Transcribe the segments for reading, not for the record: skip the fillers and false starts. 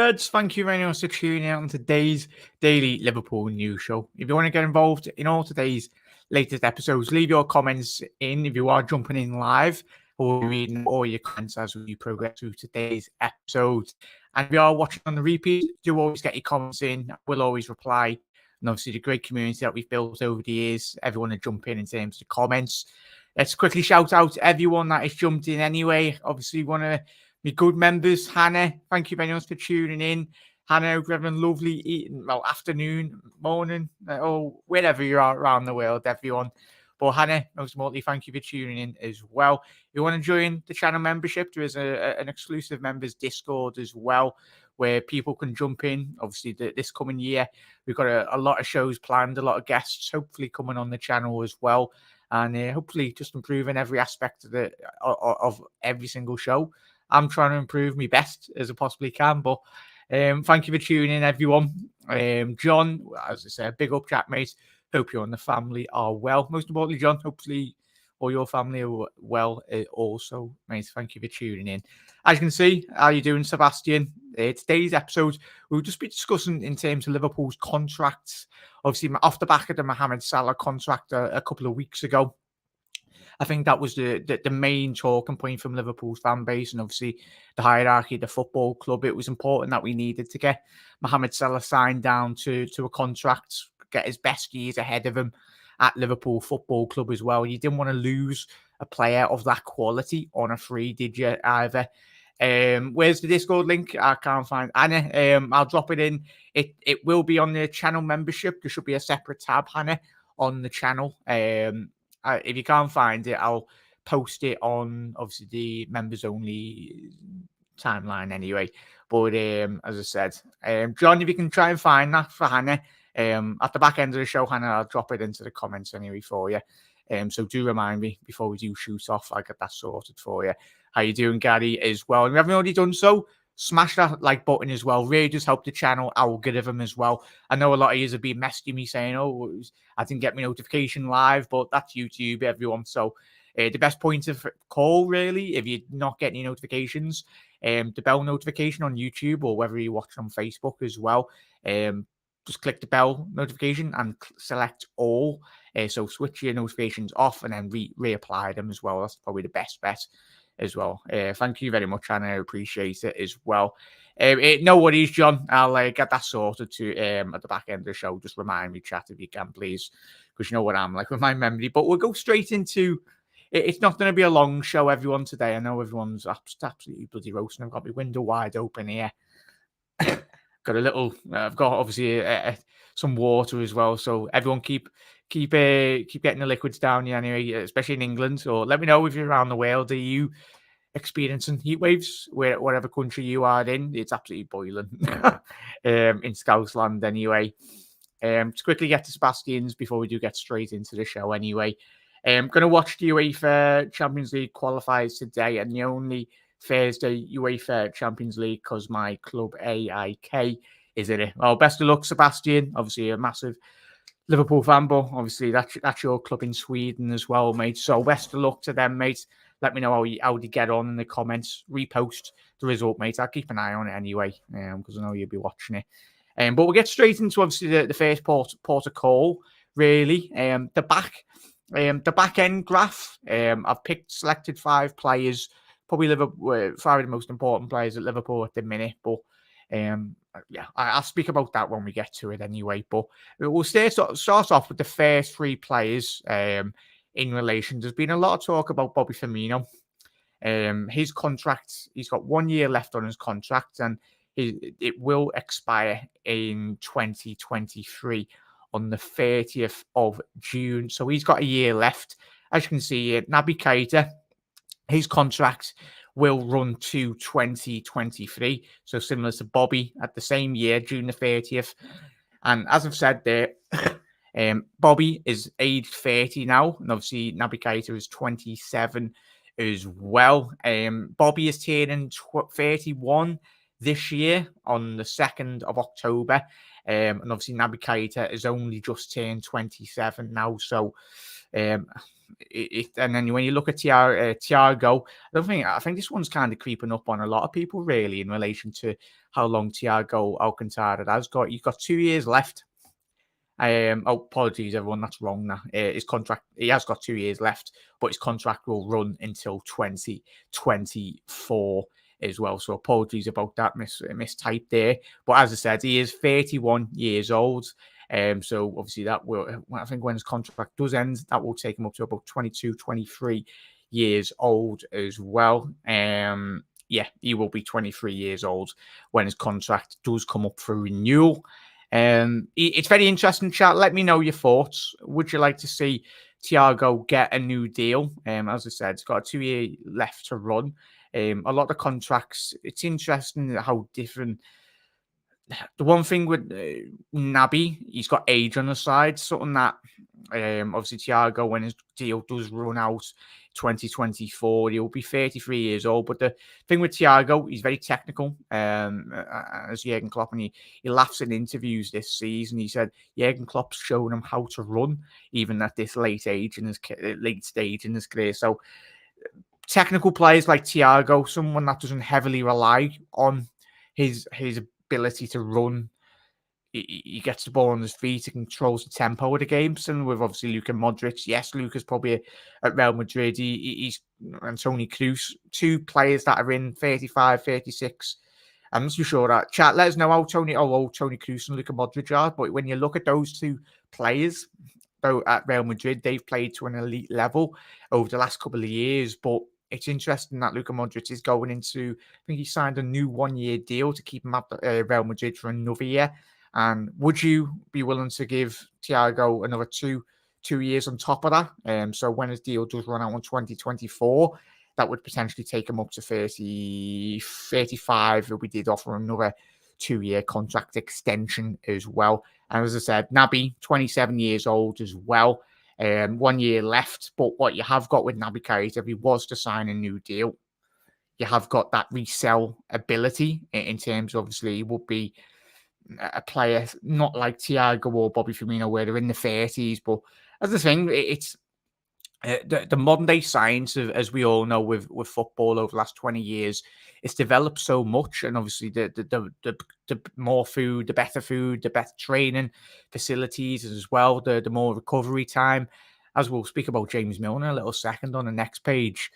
Reds, thank you very much for tuning out on today's Daily Liverpool News Show. If you want to get involved in all today's latest episodes, leave your comments in. If you are jumping in live, we'll be reading all your comments as we progress through today's episode. And if you are watching on the repeat, do always get your comments in. We'll always reply. And obviously, the great community that we've built over the years, everyone to jump in terms of the comments. Let's quickly shout out everyone that has jumped in anyway. Obviously, we want to be good members. Hannah, thank you very much for tuning in. Hannah, hope you're having a lovely afternoon, morning, or wherever you are around the world, everyone. But Hannah, most importantly, thank you for tuning in as well. If you want to join the channel membership, there is an exclusive members Discord as well, where people can jump in. Obviously, this coming year, we've got a lot of shows planned, a lot of guests hopefully coming on the channel as well. And hopefully just improving every aspect of every single show. I'm trying to improve my best as I possibly can. But thank you for tuning in, everyone. John, as I said, big up chat, mate. Hope you and the family are well. Most importantly, John, hopefully all your family are well also, mate. Thank you for tuning in. As you can see, how you doing, Sebastian? Today's episode, we'll just be discussing in terms of Liverpool's contracts. Obviously, off the back of the Mohamed Salah contract a couple of weeks ago. I think that was the main talking point from Liverpool's fan base and obviously the hierarchy of the football club. It was important that we needed to get Mohamed Salah signed down to a contract, get his best years ahead of him at Liverpool Football Club as well. You didn't want to lose a player of that quality on a free, did you, either? Where's the Discord link? I can't find Anna. I'll drop it in. It will be on the channel membership. There should be a separate tab, Hannah, on the channel. If you can't find it, I'll post it on obviously the members only timeline anyway. But as I said, John, if you can try and find that for Hannah, at the back end of the show, Hannah, I'll drop it into the comments anyway for you. So do remind me before we do shoot off. I'll get that sorted for you. How you doing, Gary, as well? And if you haven't already done so, smash that like button as well. Really just help the channel algorithm as well. I know a lot of you have been messaging me saying, oh, I didn't get my notification live, but that's YouTube, everyone. So the best point of call, really, if you're not getting your notifications, the bell notification on YouTube or whether you watch on Facebook as well, just click the bell notification and select all. So switch your notifications off and then reapply them as well. That's probably the best bet as well. Thank you very much, and I appreciate it as well. No worries, John. I'll get that sorted to at the back end of the show. Just remind me, chat, if you can, please, because you know what I'm like with my memory. But we'll go straight into it. It's not going to be a long show, everyone, today. I know everyone's absolutely bloody roasting. I've got my window wide open here. Got a little. I've got obviously some water as well. So everyone keep getting the liquids down here anyway, especially in England. Or let me know if you're around the world. Are you experiencing heat waves wherever country you are in? It's absolutely boiling in Scousland anyway. To quickly get to Sebastian's before we do get straight into the show anyway. Going to watch the UEFA Champions League qualifiers today, and the only Thursday UEFA Champions League because my club AIK is in it. Well, best of luck, Sebastian. Obviously, a massive Liverpool fan, but obviously that's your club in Sweden as well, mate. So best of luck to them, mate. Let me know how you get on in the comments. Repost the result, mate. I'll keep an eye on it anyway, because I know you'll be watching it. But we'll get straight into obviously the first port of call, really. The back end graph. I've selected 5 players. Probably Liverpool, 5 of the most important players at Liverpool at the minute. But yeah, I'll speak about that when we get to it anyway. But we'll start off with the first 3 players in relation. There's been a lot of talk about Bobby Firmino. His contract, he's got 1 year left on his contract, and it will expire in 2023 on the 30th of June. So he's got a year left. As you can see here, Naby Keita, his contract will run to 2023. So similar to Bobby at the same year, June the 30th. And as I've said there, Bobby is aged 30 now. And obviously Naby Keita is 27 as well. Bobby is turning 31 this year on the 2nd of October. And obviously, Naby Keita has only just turned 27 now. So, and then when you look at Thiago, I think this one's kind of creeping up on a lot of people, really, in relation to how long Thiago Alcantara has got. He's got 2 years left. Apologies, everyone. That's wrong. Now his contract, he has got 2 years left, but his contract will run until 2024 as well. So apologies about that mistype there. But as I said, he is 31 years old. So obviously that will, I think when his contract does end, that will take him up to about 22, 23 years old as well. Yeah, he will be 23 years old when his contract does come up for renewal. It's very interesting, chat. Let me know your thoughts. Would you like to see Thiago get a new deal? As I said, it's got a 2-year left to run. A lot of contracts. It's interesting how different. The one thing with Naby, he's got age on the side, something that obviously Thiago, when his deal does run out 2024, he'll be 33 years old. But the thing with Thiago, he's very technical. As Jurgen Klopp, and he laughs in interviews this season. He said Jurgen Klopp's showing him how to run, even at this late stage in his career. So technical players like Thiago, someone that doesn't heavily rely on his ability to run. He gets the ball on his feet. He controls the tempo of the games. And with obviously Luka Modric, yes, Luka's probably at Real Madrid. He's and Toni Kroos, 2 players that are in 35, 36. I'm not too sure that. Chat, let us know how Toni Kroos and Luka Modric are. But when you look at those 2 players, though at Real Madrid, they've played to an elite level over the last couple of years. But it's interesting that Luka Modric is going into, I think he signed a new 1-year deal to keep him at Real Madrid for another year. And would you be willing to give Thiago another two years on top of that? So when his deal does run out in 2024, that would potentially take him up to 35 if we did offer another 2-year contract extension as well. And as I said, Naby, 27 years old as well. 1 year left. But what you have got with Naby Keita, if he was to sign a new deal, you have got that resell ability in terms, obviously, he would be a player not like Thiago or Bobby Firmino, where they're in the 30s. But as the thing, it's the modern day science of, as we all know, with football over the last 20 years, it's developed so much. And obviously the more food, the better training facilities as well, the more recovery time. As we'll speak about James Milner in a little second on the next page,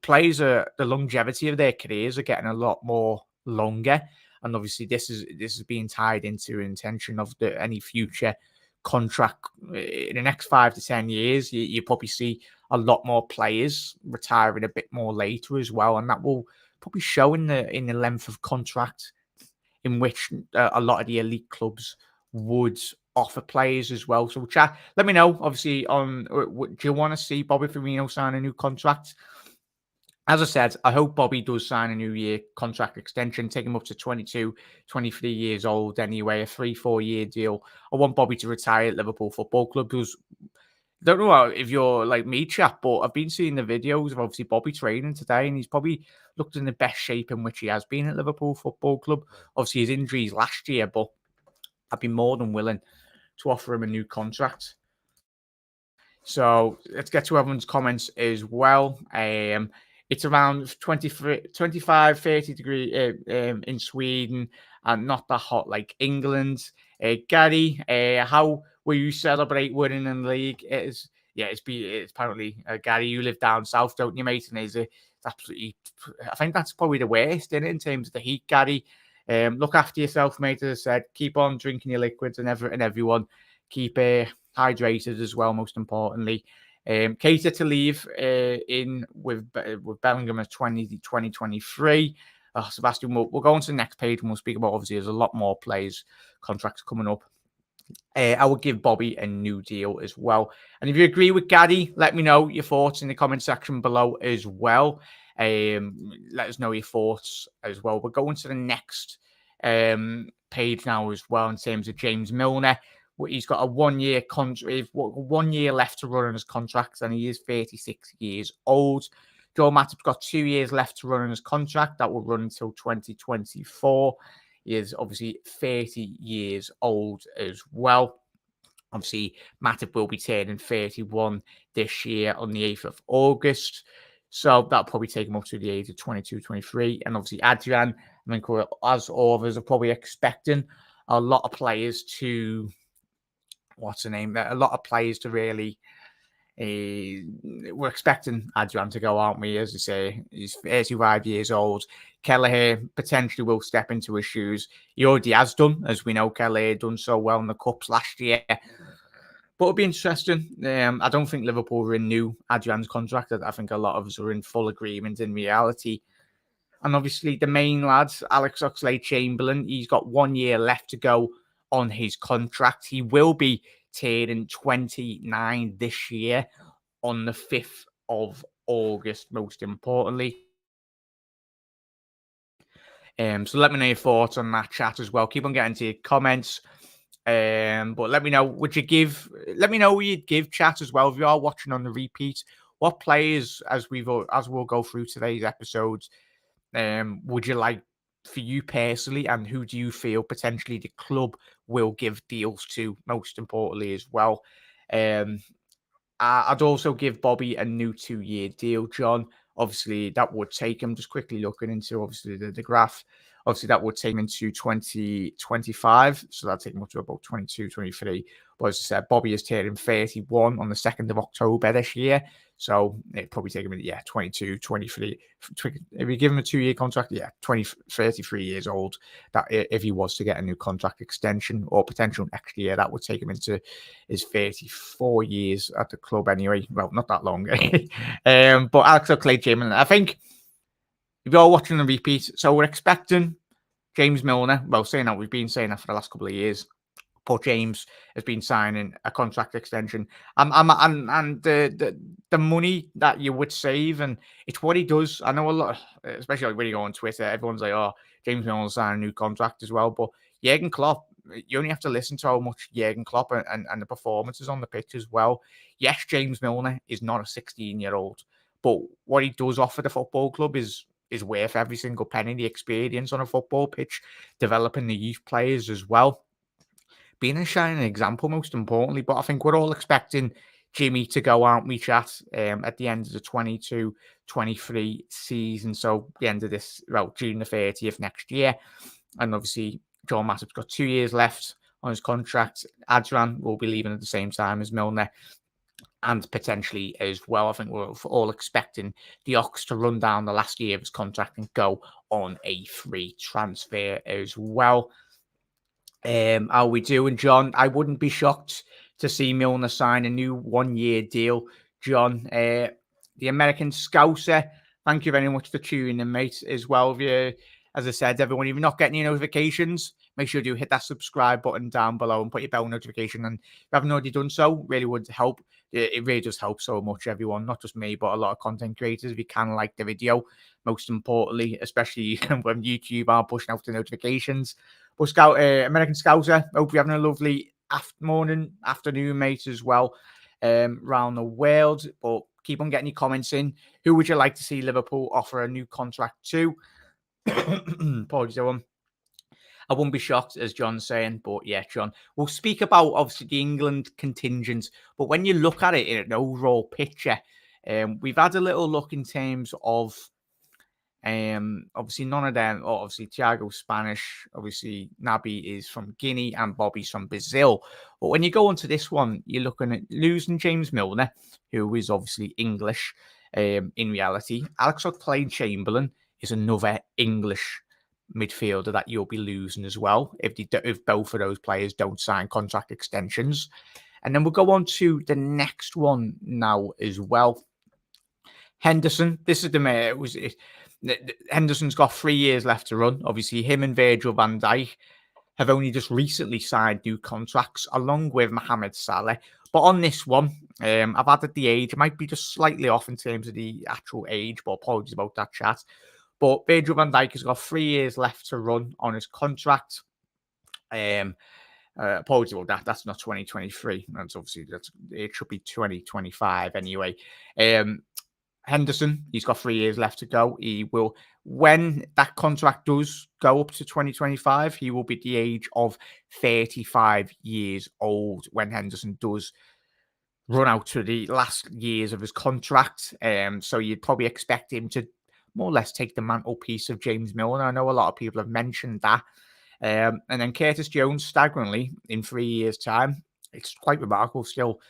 players the longevity of their careers are getting a lot more longer. And obviously this is being tied into an intention of any future contract in the next 5 to 10 years. You probably see a lot more players retiring a bit more later as well, and that will probably show in the length of contract in which a lot of the elite clubs would offer players as well. So chat, let me know. Obviously, do you want to see Bobby Firmino sign a new contract? As I said, I hope Bobby does sign a new year contract extension, take him up to 22, 23 years old anyway, a 3-4 year deal. I want Bobby to retire at Liverpool Football Club because I don't know if you're like me, chap, but I've been seeing the videos of obviously Bobby training today, and he's probably looked in the best shape in which he has been at Liverpool Football Club. Obviously, his injuries last year, but I'd be more than willing to offer him a new contract. So let's get to everyone's comments as well. It's around 25, 30 degrees in Sweden and not that hot like England. Gary, how will you celebrate winning in the league? It's apparently, Gary, you live down south, don't you, mate? And it's absolutely, I think that's probably the worst in terms of the heat, Gary. Look after yourself, mate. As I said, keep on drinking your liquids and everyone. Keep hydrated as well, most importantly. Keita to leave in with Bellingham as 2023. Sebastian, we'll go on to the next page and we'll speak about, obviously, there's a lot more players, contracts coming up. I would give Bobby a new deal as well. And if you agree with Gary, let me know your thoughts in the comment section below as well. Let us know your thoughts as well. We're going to the next page now as well in terms of James Milner. He's got a 1 year contract, 1 year left to run on his contract, and he is 36 years old. Joel Matip's got 2 years left to run on his contract. That will run until 2024. He is obviously 30 years old as well. Obviously, Matip will be turning 31 this year on the 8th of August. So that'll probably take him up to the age of 22, 23. And obviously, Adrian, I think as all of us are probably expecting a lot of players to, what's the name? A lot of players to really, we're expecting Adrian to go, aren't we? As I say, he's 35 years old. Kelleher potentially will step into his shoes. He already has done, as we know. Kelleher done so well in the Cups last year. But it'll be interesting. I don't think Liverpool will renew Adrian's contract. I think a lot of us are in full agreement in reality. And obviously, the main lads, Alex Oxlade-Chamberlain, he's got 1 year left to go on his contract. He will be turning 29 this year on the 5th of August, most importantly. So let me know your thoughts on that chat as well. Keep on getting to your comments. But let me know, let me know who you'd give, chat, as well. If you are watching on the repeat, what players, as we'll go through today's episodes, would you like for you personally, and who do you feel potentially the club will give deals to, most importantly, as well? I'd also give Bobby a new 2-year deal, John. Obviously, that would take him, just quickly looking into obviously the graph. Obviously, that would take him into 2025. So that'd take him up to about 22, 23. But as I said, Bobby is turning 31 on the 2nd of October this year. So it'd probably take him, 22, 23. If you give him a 2-year contract, 33 years old. That if he was to get a new contract extension or potential next year, that would take him into his 34 years at the club anyway. Well, not that long. But Alex Oxlade-Chamberlain, I think if you're watching the repeat, so we're expecting James Milner. Well, saying that, we've been saying that for the last couple of years. But James has been signing a contract extension, and the money that you would save, and it's what he does. I know a lot, especially when you go on Twitter, everyone's like, "Oh, James Milner signed a new contract as well." But Jurgen Klopp, you only have to listen to how much Jurgen Klopp and the performances on the pitch as well. Yes, James Milner is not a 16-year-old, but what he does offer the football club is worth every single penny. The experience on a football pitch, developing the youth players as well, being a shining example, most importantly. But I think we're all expecting Jimmy to go, aren't we, chat, at the end of the 22-23 season. So the end of this, well, June the 30th next year. And obviously, Joel Matip's got 2 years left on his contract. Adrian will be leaving at the same time as Milner. And potentially as well, I think we're all expecting the Ox to run down the last year of his contract and go on a free transfer as well. How we doing, John? I wouldn't be shocked to see Milner sign a new 1-year deal, John. The American Scouser, thank you very much for tuning in, mate, as well. If you, as I said, everyone, if you're not getting your notifications, make sure you hit that subscribe button down below and put your bell notification. And if you haven't already done so, really would help. It really does help so much, everyone, not just me, but a lot of content creators. If you can like the video, most importantly, especially when YouTube are pushing out the notifications. But American Scouser, hope you're having a lovely morning, afternoon, mate, as well, around the world. But keep on getting your comments in. Who would you like to see Liverpool offer a new contract to? Apologies, everyone. I wouldn't be shocked, as John's saying, but yeah, John, we'll speak about obviously the England contingent, but when you look at it in an overall picture, we've had a little look in terms of obviously none of them, obviously Thiago's Spanish, obviously Naby is from Guinea and Bobby's from Brazil. But when you go onto this one, you're looking at losing James Milner, who is obviously English in reality. Alex Oxlade-Chamberlain is another English midfielder that you'll be losing as well if both of those players don't sign contract extensions. And then we'll go on to the next one now as well. Henderson, this is the mayor. Henderson's got 3 years left to run. Obviously, him and Virgil van Dijk have only just recently signed new contracts, along with Mohamed Salah. But on this one, I've added the age. It might be just slightly off in terms of the actual age, but apologies about that, chat. But Virgil van Dijk has got 3 years left to run on his contract. Apologies about that. That's not 2023. That's obviously it should be 2025 anyway. Henderson, he's got 3 years left to go. He will, when that contract does go up to 2025, he will be the age of 35 years old when Henderson does run out to the last years of his contract. So you'd probably expect him to more or less take the mantelpiece of James Milner. I know a lot of people have mentioned that. And then Curtis Jones, staggeringly, in 3 years' time. It's quite remarkable still.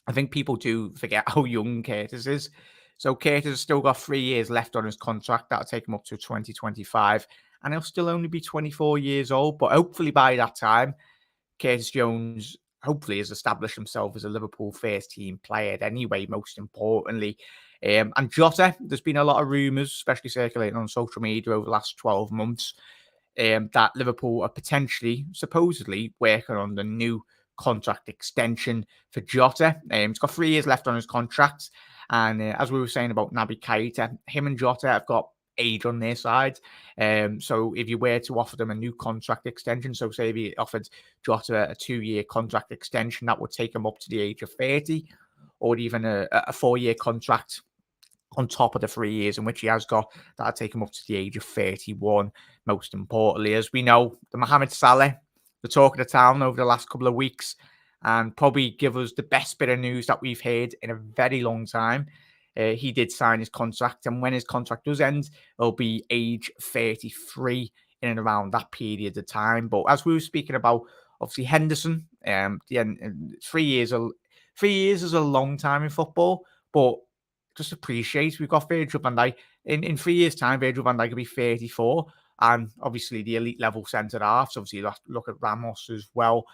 I think people do forget how young Curtis is. So Curtis has still got 3 years left on his contract. That'll take him up to 2025. And he'll still only be 24 years old. But hopefully by that time, Curtis Jones hopefully has established himself as a Liverpool first team player anyway, most importantly. And Jota, there's been a lot of rumours, especially circulating on social media over the last 12 months, that Liverpool are potentially, supposedly, working on the new contract extension for Jota. He's got 3 years left on his contract. And as we were saying about Naby Keita, him and Jota have got age on their side. So if you were to offer them a new contract extension, so say if you offered Jota a 2-year contract extension, that would take him up to the age of 30, or even a 4-year contract on top of the 3 years in which he has got, that'll take him up to the age of 31. Most importantly, as we know, the Mohamed Salah, the talk of the town over the last couple of weeks, and probably give us the best bit of news that we've heard in a very long time. He did sign his contract, and when his contract does end, it'll be age 33 in and around that period of time. But as we were speaking about, obviously Henderson, 3 years, 3 years is a long time in football, but just appreciate we've got Virgil van Dijk. In 3 years' time, Virgil van Dijk will be 34, and obviously the elite level centre halves. Obviously, you have to look at Ramos as well.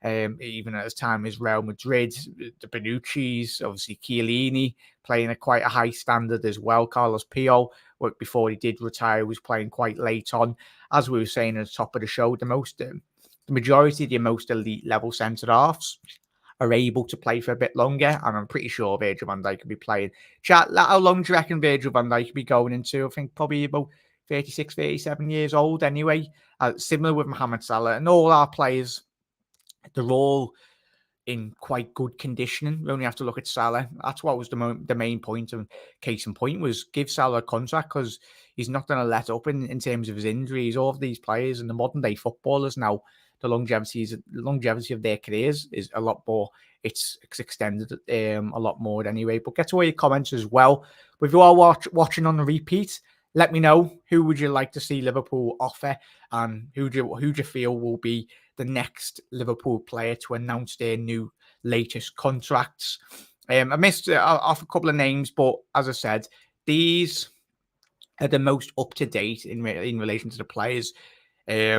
Even at his time as Real Madrid, the Bonucci's, obviously Chiellini playing at quite a high standard as well. Carlos Pio, before he did retire, was playing quite late on. As we were saying at the top of the show, the majority of the most elite level centre halves are able to play for a bit longer, and I'm pretty sure Virgil van Dijk could be playing. Chat, how long do you reckon Virgil van Dijk could be going into? I think probably about 36, 37 years old anyway. Similar with Mohamed Salah, and all our players, they're all in quite good conditioning. We only have to look at Salah. That's what was the main point, and case in point was give Salah a contract, because he's not going to let up in terms of his injuries. All of these players and the modern day footballers now, the longevity of their careers is a lot more. It's extended a lot more anyway. But get to all your comments as well. If you are watching on the repeat, let me know who would you like to see Liverpool offer, and who do you feel will be the next Liverpool player to announce their new latest contracts. I missed off a couple of names, but as I said, these are the most up to date in relation to the players. As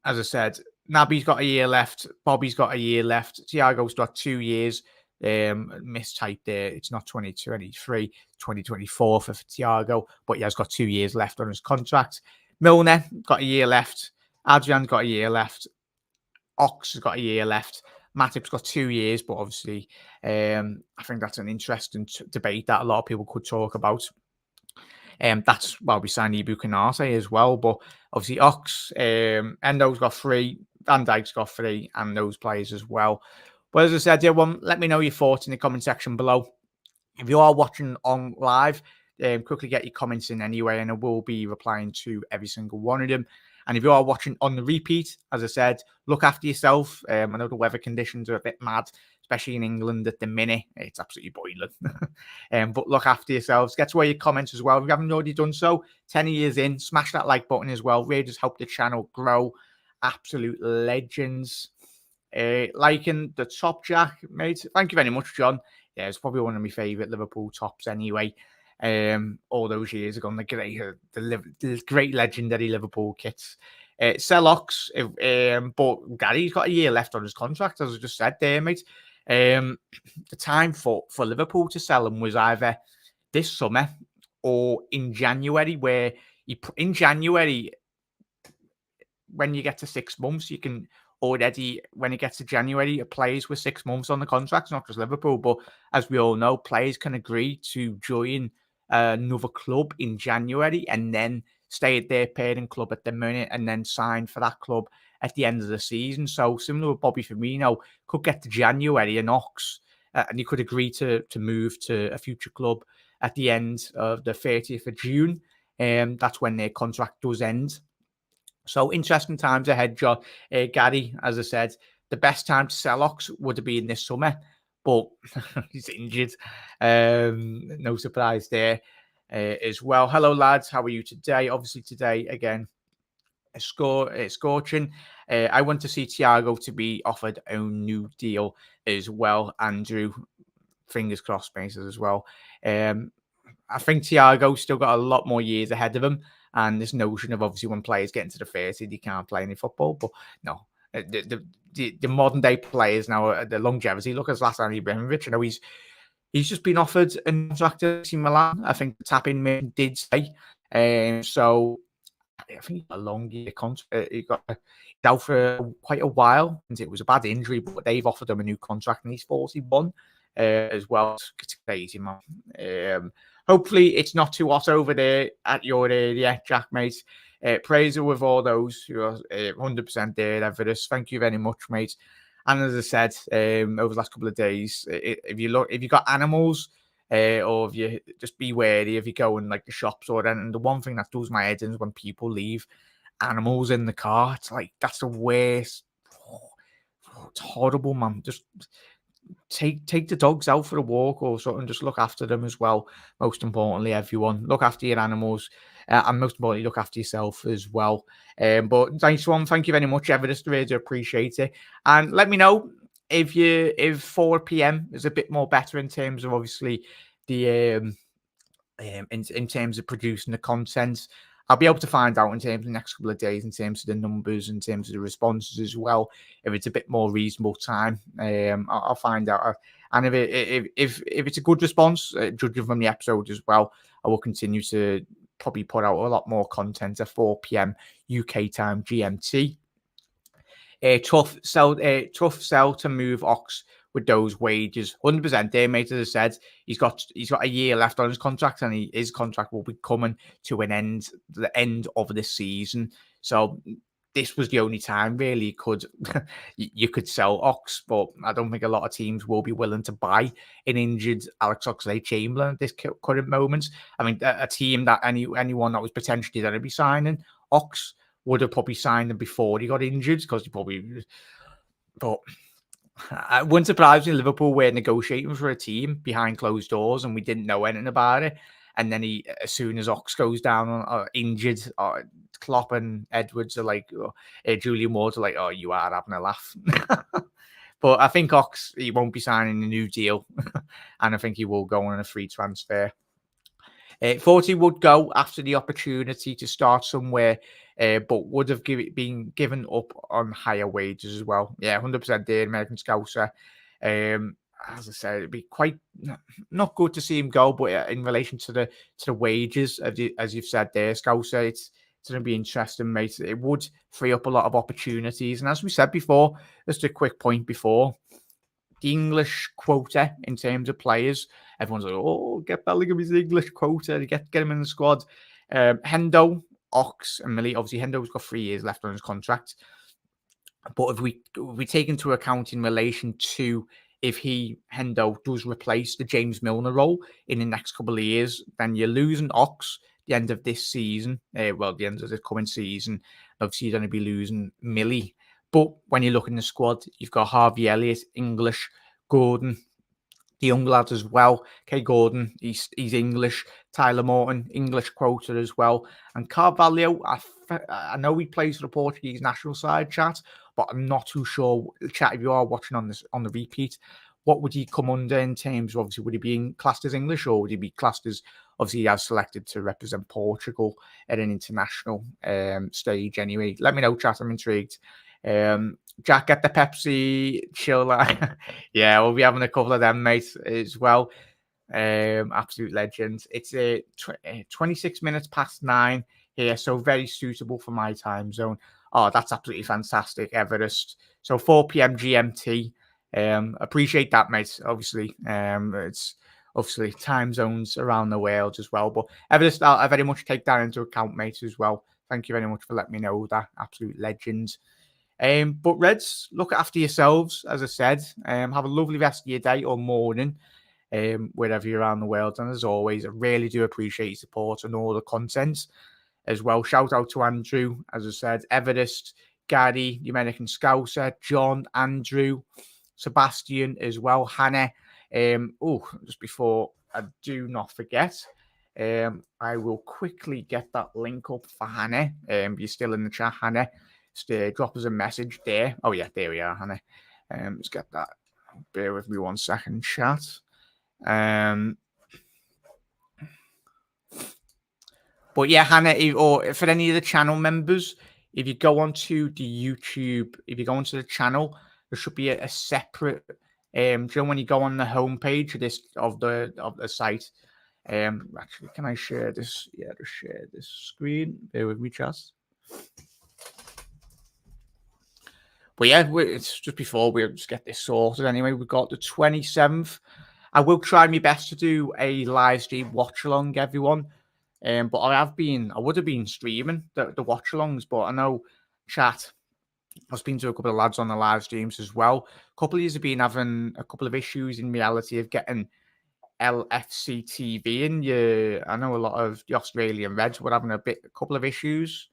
I said, Naby's got a year left. Bobby's got a year left. Thiago's got 2 years. Mistype there. It's not 2023, 2024 for Thiago, but he has got 2 years left on his contract. Milner got a year left. Adrian's got a year left. Ox has got a year left. Matip's got 2 years, but obviously, I think that's an interesting debate that a lot of people could talk about. That's why we signed Ibu Konate as well. But obviously, Ox, Endo's got 3, Van Dijk's got 3, and those players as well. But as I said, let me know your thoughts in the comment section below. If you are watching on live, quickly get your comments in anyway, and I will be replying to every single one of them. And if you are watching on the repeat, as I said, look after yourself. I know the weather conditions are a bit mad, especially in England at the minute. It's absolutely boiling. But look after yourselves. Get to all your comments as well. If you haven't already done so, 10 years in, smash that like button as well. Really just help the channel grow. Absolute legends. Liking the top jack, mate. Thank you very much, John. Yeah, it's probably one of my favourite Liverpool tops anyway. All those years ago, the great legendary Liverpool kits. Sellox, but Gary's got a year left on his contract, as I just said there, mate. The time for Liverpool to sell him was either this summer or in January, where in January, when you get to 6 months, you can already, when it gets to January, players with 6 months on the contracts, not just Liverpool, but as we all know, players can agree to join another club in January and then stay at their parent club at the minute and then sign for that club at the end of the season. So similar with Bobby Firmino, could get to January and Ox and he could agree to move to a future club at the end of the 30th of June. That's when their contract does end. So interesting times ahead, John. Gary, as I said, the best time to sell Ox would have been this summer, but he's injured. No surprise there as well. Hello, lads. How are you today? Obviously, today, again, scorching. I want to see Thiago to be offered a new deal as well. Andrew, fingers crossed, bases as well. I think Thiago's still got a lot more years ahead of him. And this notion of obviously when players get into the 30s, you can't play any football. But no, the modern day players now, the longevity. Look at Zlatan Ibrahimovic. You know, he's just been offered a contract at AC Milan. I think the tapping man did say. So I think he got a long year contract. He got out for quite a while, and it was a bad injury, but they've offered him a new contract, and he's 41 as well. It's crazy, man. Hopefully, it's not too hot over there at your area, Jack, mate. Praise with all those who are 100% there, Everest. Thank you very much, mate. And as I said, over the last couple of days, if you got animals, or if you just be wary if you go in like the shops or anything. And the one thing that does my head in is when people leave animals in the car. It's like that's the worst. It's horrible, man. Just take the dogs out for a walk or something. Just look after them as well. Most importantly, everyone look after your animals, and most importantly, look after yourself as well. But nice one. Thank you very much, Everest. Really appreciate it. And let me know if 4 p.m. is a bit more better in terms of obviously the in terms of producing the content. I'll be able to find out in terms of the next couple of days, in terms of the numbers, in terms of the responses as well. If it's a bit more reasonable time, I'll find out. And if it's a good response, judging from the episode as well, I will continue to probably put out a lot more content at 4 p.m. UK time GMT. Tough sell to move Ox with those wages. 100% there, mate. As I said, he's got a year left on his contract, and his contract will be coming to an end, the end of the season. So this was the only time really you could sell Ox, but I don't think a lot of teams will be willing to buy an injured Alex Oxlade-Chamberlain at this current moment. I mean, a team that anyone that was potentially going to be signing Ox would have probably signed him before he got injured, because he probably. But it wouldn't surprise me Liverpool were negotiating for a team behind closed doors, and we didn't know anything about it. And then as soon as Ox goes down injured, Klopp and Edwards are like, Julian Ward are like, oh, you are having a laugh. But I think Ox, he won't be signing a new deal, and I think he will go on a free transfer. 40 would go after the opportunity to start somewhere, but would have been given up on higher wages as well. Yeah, 100% there, American Scouser. As I said, it'd be quite not good to see him go, but in relation to the wages, as you've said there, Scouser, it's going to be interesting, mate. It would free up a lot of opportunities. And as we said before, just a quick point before, the English quota in terms of players. Everyone's like, oh, get Bellingham's English quota, get him in the squad. Hendo, Ox, and Millie. Obviously, Hendo's got 3 years left on his contract. But if we take into account in relation to if Hendo does replace the James Milner role in the next couple of years, then you're losing Ox the end of this season. The end of the coming season. Obviously, you're going to be losing Millie. But when you look in the squad, you've got Harvey Elliott, English, Gordon, the young lads as well. Kay Gordon, he's English. Tyler Morton, English quota as well. And Carvalho, I know he plays for the Portuguese national side, chat, but I'm not too sure. Chat, if you are watching on the repeat, what would he come under in terms of, obviously, would he be classed as English, or would he be classed as, obviously, he has selected to represent Portugal at an international stage anyway? Let me know, chat. I'm intrigued. Jack, get the Pepsi chiller. Yeah, we'll be having a couple of them, mate, as well. Absolute legends. It's 26 minutes past 9 here, so very suitable for my time zone. Oh, that's absolutely fantastic, Everest. So 4 p.m. GMT. Appreciate that, mate. Obviously, it's obviously time zones around the world as well. But Everest, I very much take that into account, mate, as well. Thank you very much for letting me know that. Absolute legends. But Reds, look after yourselves, as I said. Have a lovely rest of your day or morning, wherever you're around the world. And as always, I really do appreciate your support and all the content as well. Shout out to Andrew, as I said, Everest, Gary, the American Scouser, John, Andrew, Sebastian as well, Hannah. Just before I do not forget, I will quickly get that link up for Hannah. You're still in the chat, Hannah. Just drop us a message there. Oh yeah, there we are, Hannah. Let's get that. Bear with me 1 second, chat. But yeah, Hannah, or for any of the channel members, if you go onto the YouTube, if you go onto the channel, there should be a separate. Do you know when you go on the homepage of the site? Actually, can I share this? Yeah, just share this screen. Bear with me, Chas. But yeah, it's just before we just get this sorted. Anyway, we've got the 27th. I will try my best to do a live stream watch along, everyone. But I would have been streaming the watch alongs, but I know chat. I've been to a couple of lads on the live streams as well. A couple of you have been having a couple of issues in reality of getting LFC TV in. I know a lot of the Australian Reds were having a couple of issues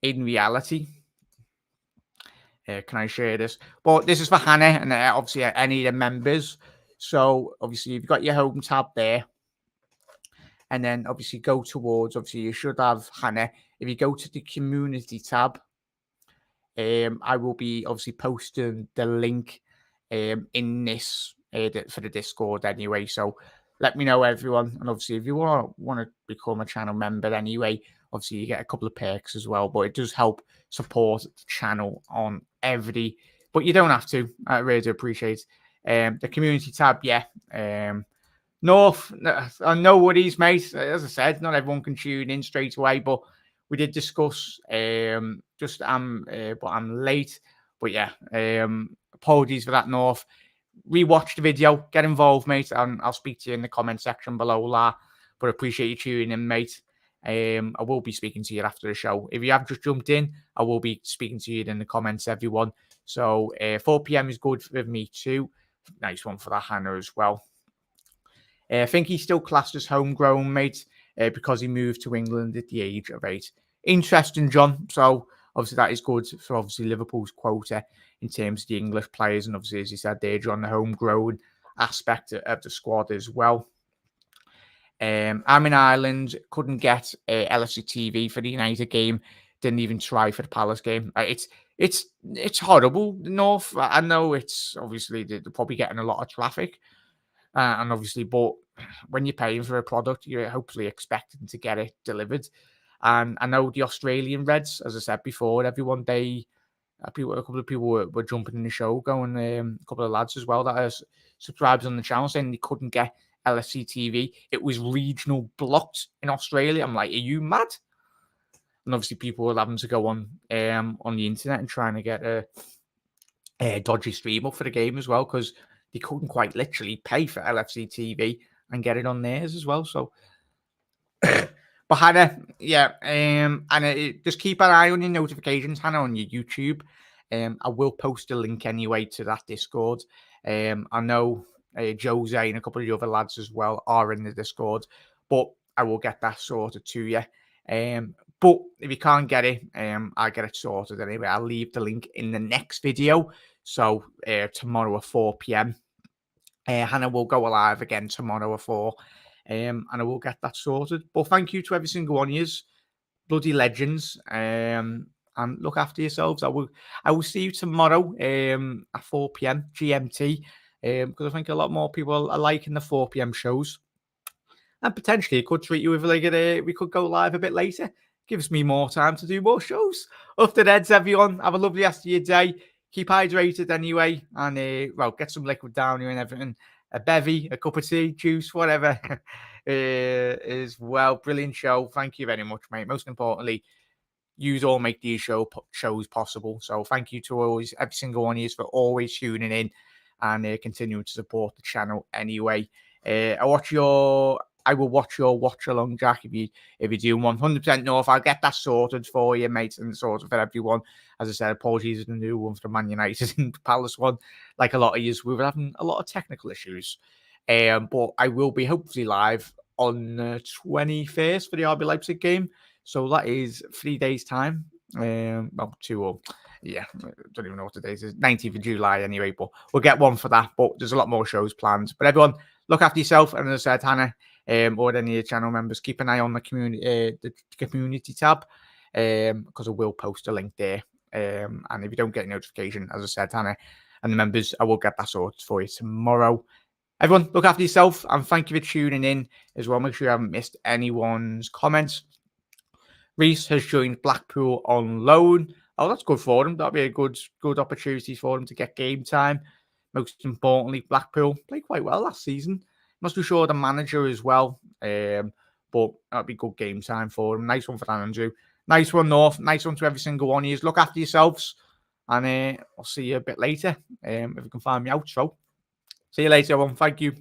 in reality. Can I share this? But this is for Hannah and obviously any of the members. So obviously you've got your home tab there. And then obviously go towards, obviously you should have Hannah. If you go to the community tab, I will be obviously posting the link in this for the Discord anyway. So let me know, everyone. And obviously if you want to become a channel member anyway, obviously you get a couple of perks as well. But it does help support the channel on every, but you don't have to. I really do appreciate the community tab. Yeah. North, no worries, mate. As I said, not everyone can tune in straight away, but we did discuss. But I'm late. But yeah, apologies for that, North. Rewatch the video, get involved, mate, and I'll speak to you in the comment section below that. But appreciate you tuning in, mate. I will be speaking to you after the show. If you have just jumped in, I will be speaking to you in the comments, everyone. So 4 p.m. is good for me too. Nice one for that, Hannah, as well. I think he's still classed as homegrown, mate, because he moved to England at the age of 8. Interesting, John. So obviously that is good for obviously Liverpool's quota in terms of the English players, and obviously as you said there, John, the homegrown aspect of the squad as well. I'm in Ireland. Couldn't get LFC TV for the United game. Didn't even try for the Palace game. It's horrible. The North. I know it's obviously they're probably getting a lot of traffic. And obviously, but when you're paying for a product, you're hopefully expecting to get it delivered. And I know the Australian Reds, as I said before, everyone, a couple of people were jumping in the show, going, a couple of lads as well that are subscribers on the channel saying they couldn't get LFC TV. It was regional blocked in Australia. I'm like, are you mad? And obviously, people were having to go on the internet and trying to get a dodgy stream up for the game as well, because they couldn't quite literally pay for LFC TV and get it on theirs as well. So, but Hannah, yeah, and just keep an eye on your notifications, Hannah, on your YouTube. I will post a link anyway to that Discord. I know Jose and a couple of the other lads as well are in the Discord, but I will get that sorted to you. But if you can't get it, I'll get it sorted anyway. I'll leave the link in the next video. So tomorrow at 4 p.m. Hannah will go live again tomorrow at 4, and I will get that sorted. But thank you to every single one of you, bloody legends, and look after yourselves. I will see you tomorrow at 4 p.m. GMT, because I think a lot more people are liking the 4 p.m. shows, and potentially it could treat you with we could go live a bit later. Gives me more time to do more shows. Up to Reds, everyone. Have a lovely rest of your day. Keep hydrated anyway, and get some liquid down here and everything. A bevy, a cup of tea, juice, whatever. As well. Brilliant show. Thank you very much, mate. Most importantly, you all make these shows possible. So thank you to every single one of you for always tuning in and continuing to support the channel anyway. I watch your I will watch your watch along, Jack. If you do 100% know, if I'll get that sorted for you, mate, and sorted for everyone. As I said, apologies for the new one for the Man United and Palace one. Like a lot of yous, we were having a lot of technical issues. But I will be hopefully live on the 21st for the RB Leipzig game. So that is 3 days' time. Well, 2 or yeah, I don't even know what today is. It's 19th of July anyway, but we'll get one for that. But there's a lot more shows planned. But everyone, look after yourself. And as I said, Hannah, or any of the channel members, keep an eye on the community tab, because I will post a link there. And if you don't get a notification, as I said, Hannah and the members, I will get that sorted for you tomorrow. Everyone, look after yourself, and thank you for tuning in as well. Make sure you haven't missed anyone's comments. Reece has joined Blackpool on loan. Oh, that's good for them. That'll be a good opportunity for them to get game time. Most importantly, Blackpool played quite well last season. Must be sure the manager as well. But that'll be good game time for them. Nice one for Andrew. Nice one, North. Nice one to every single one of you. Look after yourselves. And I'll see you a bit later if you can find me out. So, see you later, everyone. Thank you.